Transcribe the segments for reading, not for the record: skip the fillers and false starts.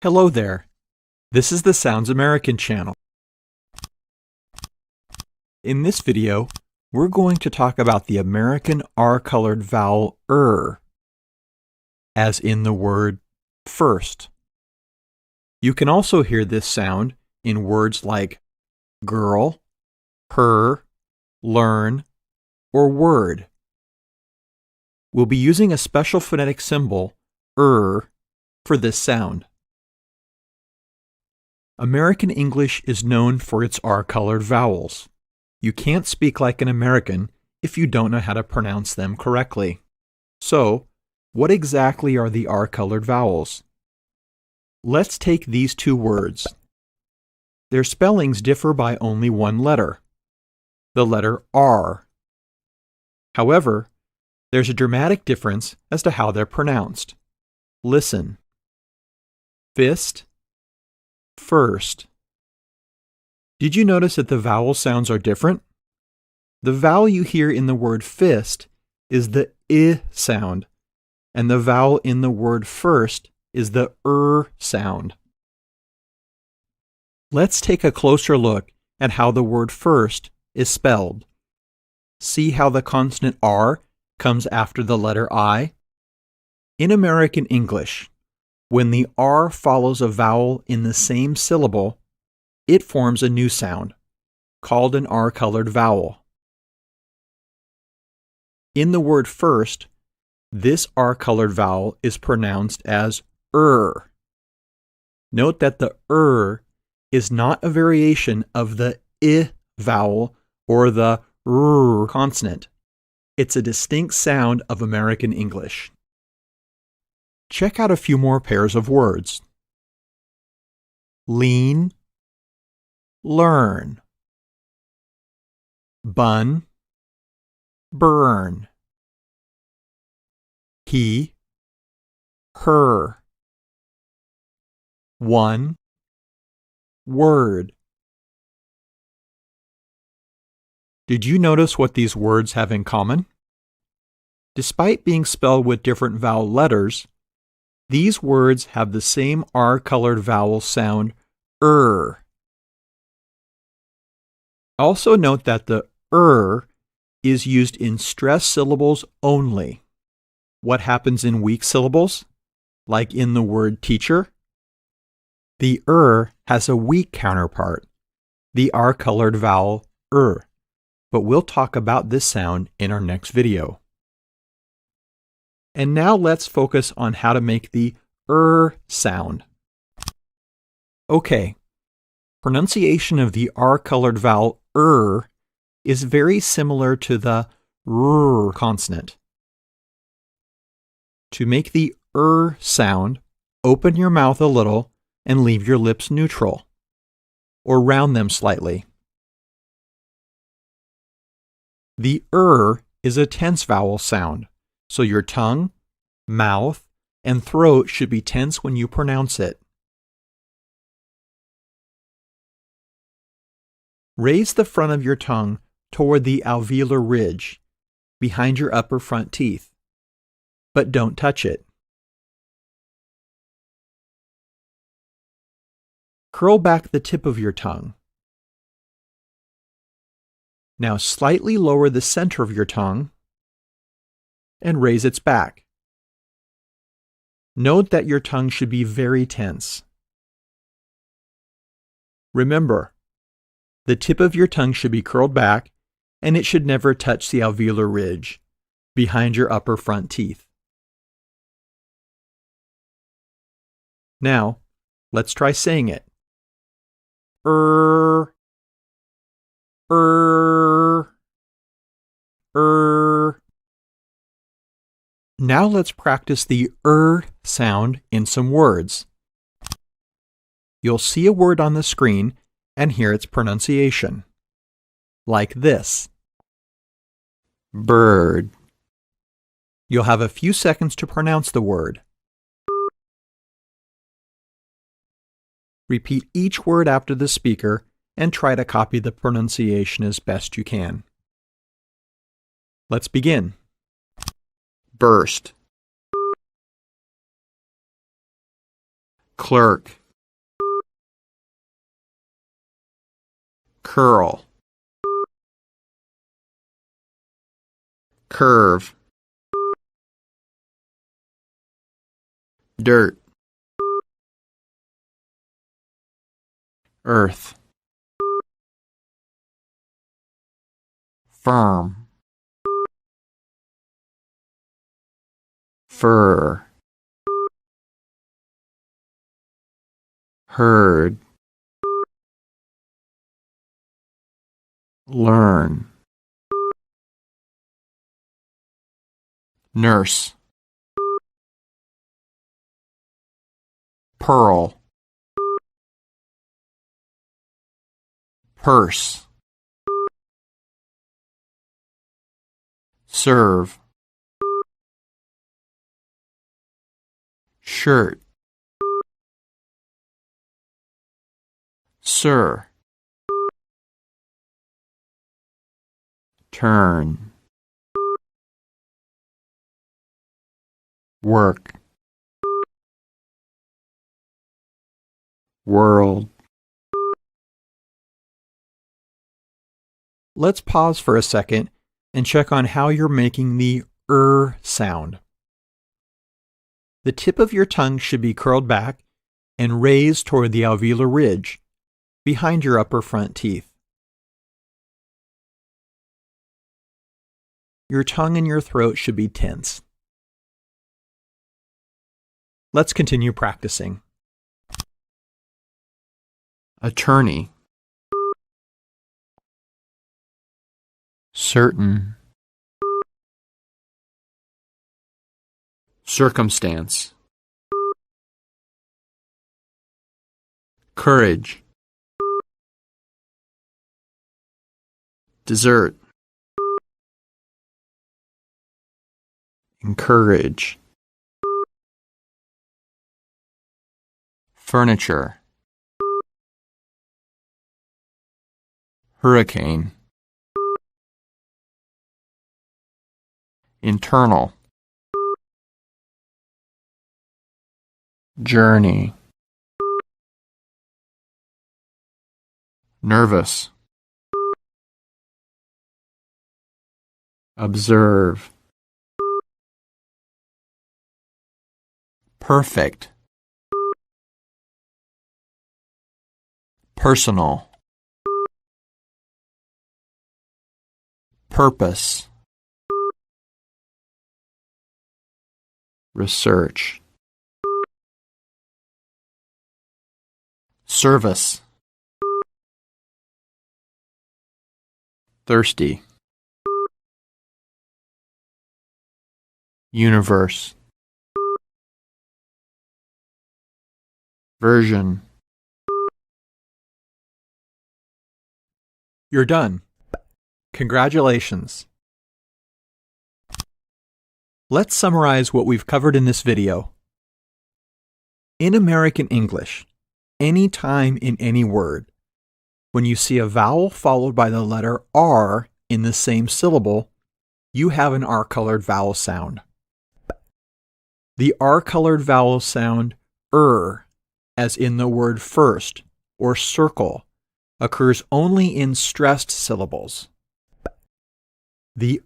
Hello there. This is the Sounds American channel. In this video, we're going to talk about the American R-colored vowel as in the word first. You can also hear this sound in words like girl, her, learn, or word. We'll be using a special phonetic symbol, for this sound. American English is known for its R-colored vowels. You can't speak like an American if you don't know how to pronounce them correctly. So, what exactly are the R-colored vowels? Let's take these two words. Their spellings differ by only one letter, the letter R. However, there's a dramatic difference as to how they're pronounced. Listen. Fist, first. Did you notice that the vowel sounds are different? The vowel you hear in the word fist is the I sound, and the vowel in the word first is the sound. Let's take a closer look at how the word first is spelled. See how the consonant R comes after the letter I? In American English, when the R follows a vowel in the same syllable, it forms a new sound, called an R-colored vowel. In the word first, this R-colored vowel is pronounced as Note that the is not a variation of the I vowel or the R consonant. It's a distinct sound of American English. Check out a few more pairs of words. Lean, learn. Bun, burn. He, her. One, word. Did you notice what these words have in common? Despite being spelled with different vowel letters, these words have the same R-colored vowel sound, Also note that the is used in stressed syllables only. What happens in weak syllables? Like in the word teacher? The has a weak counterpart, the R-colored vowel but we'll talk about this sound in our next video. And now let's focus on how to make the sound. Okay, pronunciation of the R-colored vowel is very similar to the r consonant. To make the sound, open your mouth a little and leave your lips neutral, or round them slightly. The is a tense vowel sound, so your tongue, mouth, and throat should be tense when you pronounce it. Raise the front of your tongue toward the alveolar ridge, behind your upper front teeth, but don't touch it. Curl back the tip of your tongue. Now slightly lower the center of your tongue and raise its back. Note that your tongue should be very tense. Remember, the tip of your tongue should be curled back and it should never touch the alveolar ridge, behind your upper front teeth. Now, let's try saying it. Now let's practice the sound in some words. You'll see a word on the screen and hear its pronunciation. Like this. Bird. You'll have a few seconds to pronounce the word. Repeat each word after the speaker and try to copy the pronunciation as best you can. Let's begin. Burst. clerk, curl, curve, dirt, earth, firm, fur, heard, learn, nurse, pearl, purse, serve, shirt, sir, turn, work, world. Let's pause for a second and check on how you're making the sound. The tip of your tongue should be curled back and raised toward the alveolar ridge behind your upper front teeth. Your tongue and your throat should be tense. Let's continue practicing. Attorney, certain, circumstance, courage, dessert, encourage, furniture, hurricane, internal, journey, nervous, observe, perfect, personal, purpose, research, service, thirsty, universe, version. You're done. Congratulations. Let's summarize what we've covered in this video. In American English, any time in any word, when you see a vowel followed by the letter R in the same syllable, you have an R-colored vowel sound. The R-colored vowel sound as in the word first or circle, occurs only in stressed syllables. The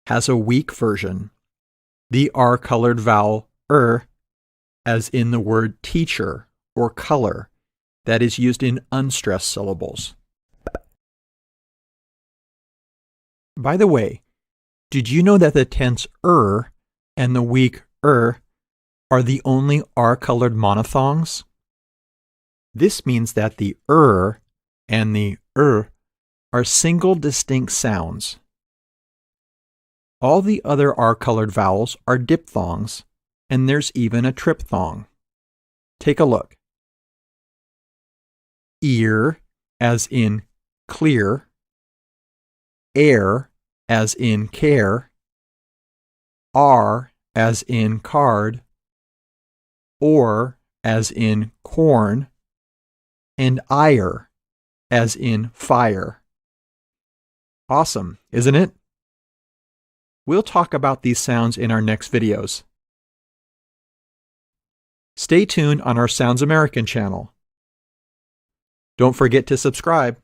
has a weak version, the R-colored vowel as in the word teacher or color, that is used in unstressed syllables. By the way, did you know that the tense and the weak are the only R-colored monophthongs? This means that the and the are single distinct sounds. All the other R-colored vowels are diphthongs, and there's even a triphthong. Take a look. Ear, as in clear, air, as in care, as in card, or, as in corn, and ire, as in fire. Awesome, isn't it? We'll talk about these sounds in our next videos. Stay tuned on our Sounds American channel. Don't forget to subscribe.